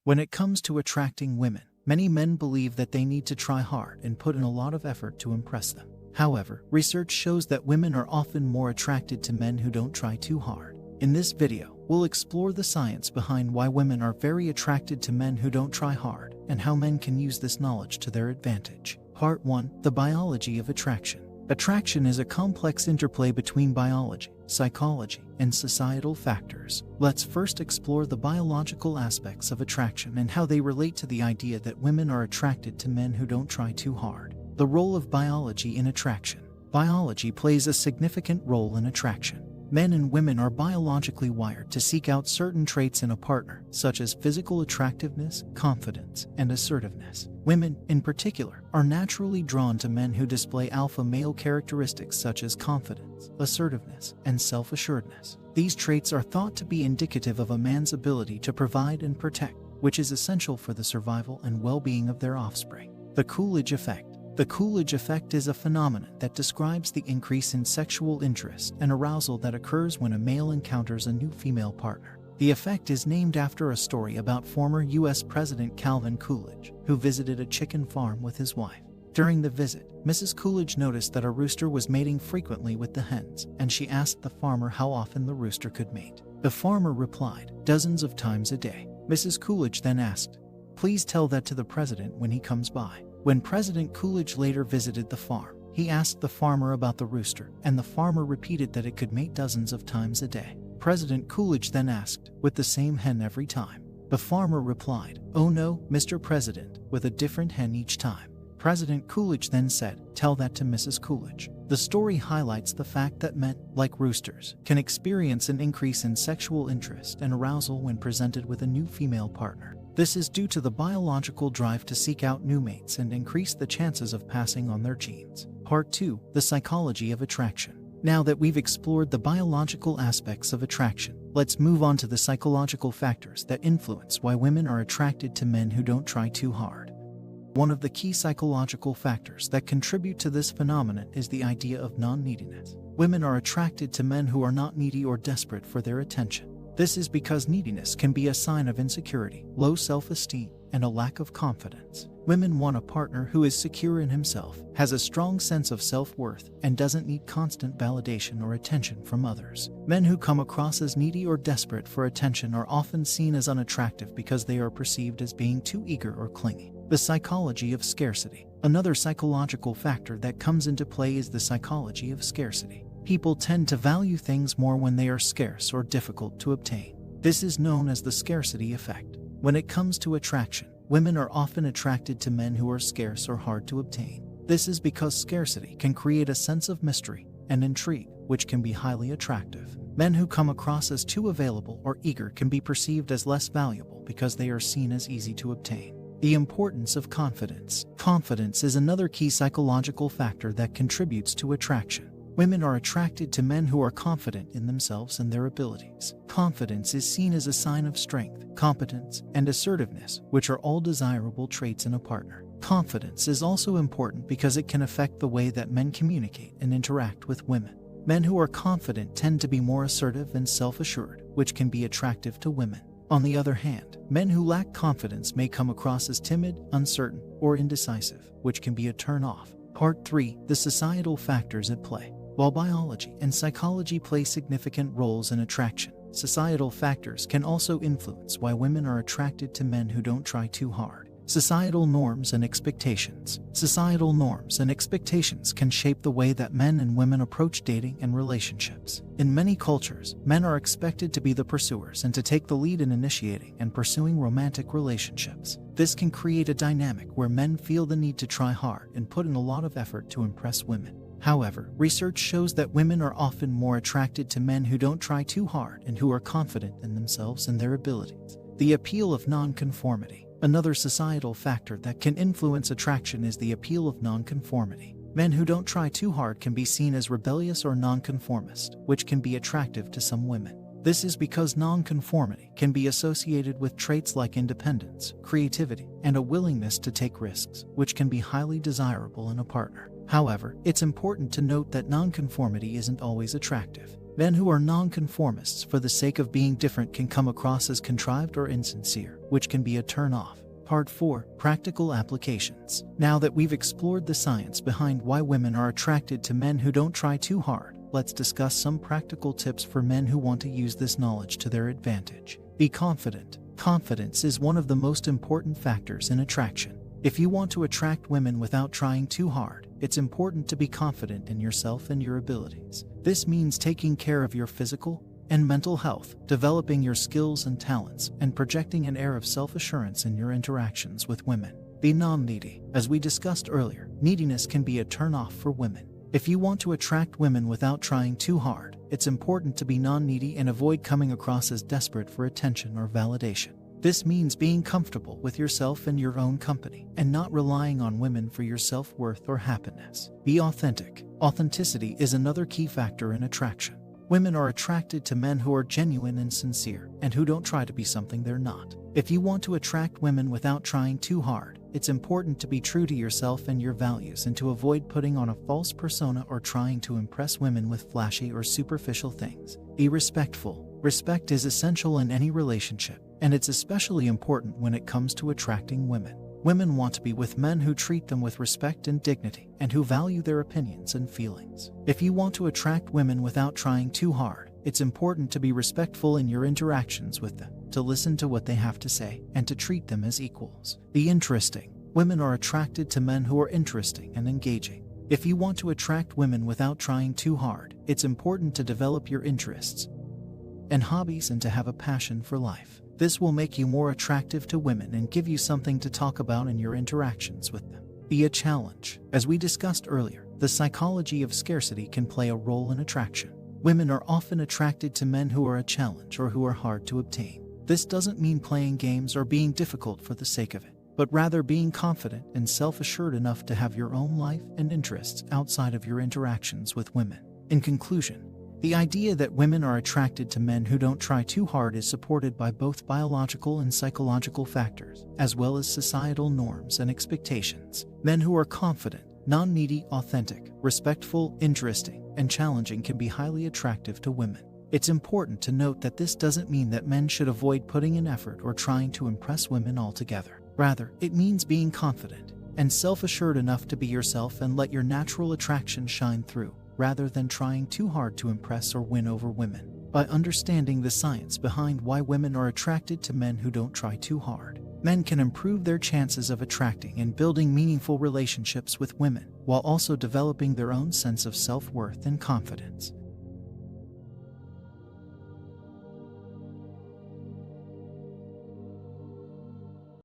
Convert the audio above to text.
When it comes to attracting women, many men believe that they need to try hard and put in a lot of effort to impress them. However, research shows that women are often more attracted to men who don't try too hard. In this video, we'll explore the science behind why women are very attracted to men who don't try hard, and how men can use this knowledge to their advantage. Part 1. The Biology of Attraction. Attraction is a complex interplay between biology, psychology, and societal factors. Let's first explore the biological aspects of attraction and how they relate to the idea that women are attracted to men who don't try too hard. The role of biology in attraction. Biology plays a significant role in attraction. Men and women are biologically wired to seek out certain traits in a partner, such as physical attractiveness, confidence, and assertiveness. Women, in particular, are naturally drawn to men who display alpha male characteristics such as confidence, assertiveness, and self-assuredness. These traits are thought to be indicative of a man's ability to provide and protect, which is essential for the survival and well-being of their offspring. The Coolidge Effect. The Coolidge Effect is a phenomenon that describes the increase in sexual interest and arousal that occurs when a male encounters a new female partner. The effect is named after a story about former U.S. President Calvin Coolidge, who visited a chicken farm with his wife. During the visit, Mrs. Coolidge noticed that a rooster was mating frequently with the hens, and she asked the farmer how often the rooster could mate. The farmer replied, "Dozens of times a day." Mrs. Coolidge then asked, "Please tell that to the president when he comes by." When President Coolidge later visited the farm, he asked the farmer about the rooster, and the farmer repeated that it could mate dozens of times a day. President Coolidge then asked, "With the same hen every time?" The farmer replied, "Oh no, Mr. President, with a different hen each time." President Coolidge then said, "Tell that to Mrs. Coolidge." The story highlights the fact that men, like roosters, can experience an increase in sexual interest and arousal when presented with a new female partner. This is due to the biological drive to seek out new mates and increase the chances of passing on their genes. Part 2. The Psychology of Attraction. Now that we've explored the biological aspects of attraction, let's move on to the psychological factors that influence why women are attracted to men who don't try too hard. One of the key psychological factors that contribute to this phenomenon is the idea of non-neediness. Women are attracted to men who are not needy or desperate for their attention. This is because neediness can be a sign of insecurity, low self-esteem, and a lack of confidence. Women want a partner who is secure in himself, has a strong sense of self-worth, and doesn't need constant validation or attention from others. Men who come across as needy or desperate for attention are often seen as unattractive because they are perceived as being too eager or clingy. The Psychology of Scarcity. Another psychological factor that comes into play is the psychology of scarcity. People tend to value things more when they are scarce or difficult to obtain. This is known as the scarcity effect. When it comes to attraction, women are often attracted to men who are scarce or hard to obtain. This is because scarcity can create a sense of mystery and intrigue, which can be highly attractive. Men who come across as too available or eager can be perceived as less valuable because they are seen as easy to obtain. The importance of confidence. Confidence is another key psychological factor that contributes to attraction. Women are attracted to men who are confident in themselves and their abilities. Confidence is seen as a sign of strength, competence, and assertiveness, which are all desirable traits in a partner. Confidence is also important because it can affect the way that men communicate and interact with women. Men who are confident tend to be more assertive and self-assured, which can be attractive to women. On the other hand, men who lack confidence may come across as timid, uncertain, or indecisive, which can be a turn-off. Part 3. The Societal Factors at Play. While biology and psychology play significant roles in attraction, societal factors can also influence why women are attracted to men who don't try too hard. Societal norms and expectations. Societal norms and expectations can shape the way that men and women approach dating and relationships. In many cultures, men are expected to be the pursuers and to take the lead in initiating and pursuing romantic relationships. This can create a dynamic where men feel the need to try hard and put in a lot of effort to impress women. However, research shows that women are often more attracted to men who don't try too hard and who are confident in themselves and their abilities. The appeal of nonconformity. Another societal factor that can influence attraction is the appeal of nonconformity. Men who don't try too hard can be seen as rebellious or nonconformist, which can be attractive to some women. This is because nonconformity can be associated with traits like independence, creativity, and a willingness to take risks, which can be highly desirable in a partner. However, it's important to note that nonconformity isn't always attractive. Men who are nonconformists for the sake of being different can come across as contrived or insincere, which can be a turn-off. Part 4. Practical applications. Now that we've explored the science behind why women are attracted to men who don't try too hard, let's discuss some practical tips for men who want to use this knowledge to their advantage. Be confident. Confidence is one of the most important factors in attraction. If you want to attract women without trying too hard, it's important to be confident in yourself and your abilities. This means taking care of your physical and mental health, developing your skills and talents, and projecting an air of self-assurance in your interactions with women. Be non-needy. As we discussed earlier, neediness can be a turn-off for women. If you want to attract women without trying too hard, it's important to be non-needy and avoid coming across as desperate for attention or validation. This means being comfortable with yourself and your own company, and not relying on women for your self-worth or happiness. Be authentic. Authenticity is another key factor in attraction. Women are attracted to men who are genuine and sincere, and who don't try to be something they're not. If you want to attract women without trying too hard, it's important to be true to yourself and your values and to avoid putting on a false persona or trying to impress women with flashy or superficial things. Be respectful. Respect is essential in any relationship, and it's especially important when it comes to attracting women. Women want to be with men who treat them with respect and dignity, and who value their opinions and feelings. If you want to attract women without trying too hard, it's important to be respectful in your interactions with them, to listen to what they have to say, and to treat them as equals. Be interesting. Women are attracted to men who are interesting and engaging. If you want to attract women without trying too hard, it's important to develop your interests and hobbies and to have a passion for life. This will make you more attractive to women and give you something to talk about in your interactions with them. Be a challenge. As we discussed earlier, the psychology of scarcity can play a role in attraction. Women are often attracted to men who are a challenge or who are hard to obtain. This doesn't mean playing games or being difficult for the sake of it, but rather being confident and self-assured enough to have your own life and interests outside of your interactions with women. In conclusion, the idea that women are attracted to men who don't try too hard is supported by both biological and psychological factors, as well as societal norms and expectations. Men who are confident, non-needy, authentic, respectful, interesting, and challenging can be highly attractive to women. It's important to note that this doesn't mean that men should avoid putting in effort or trying to impress women altogether. Rather, it means being confident and self-assured enough to be yourself and let your natural attraction shine through, rather than trying too hard to impress or win over women. By understanding the science behind why women are attracted to men who don't try too hard, men can improve their chances of attracting and building meaningful relationships with women, while also developing their own sense of self-worth and confidence.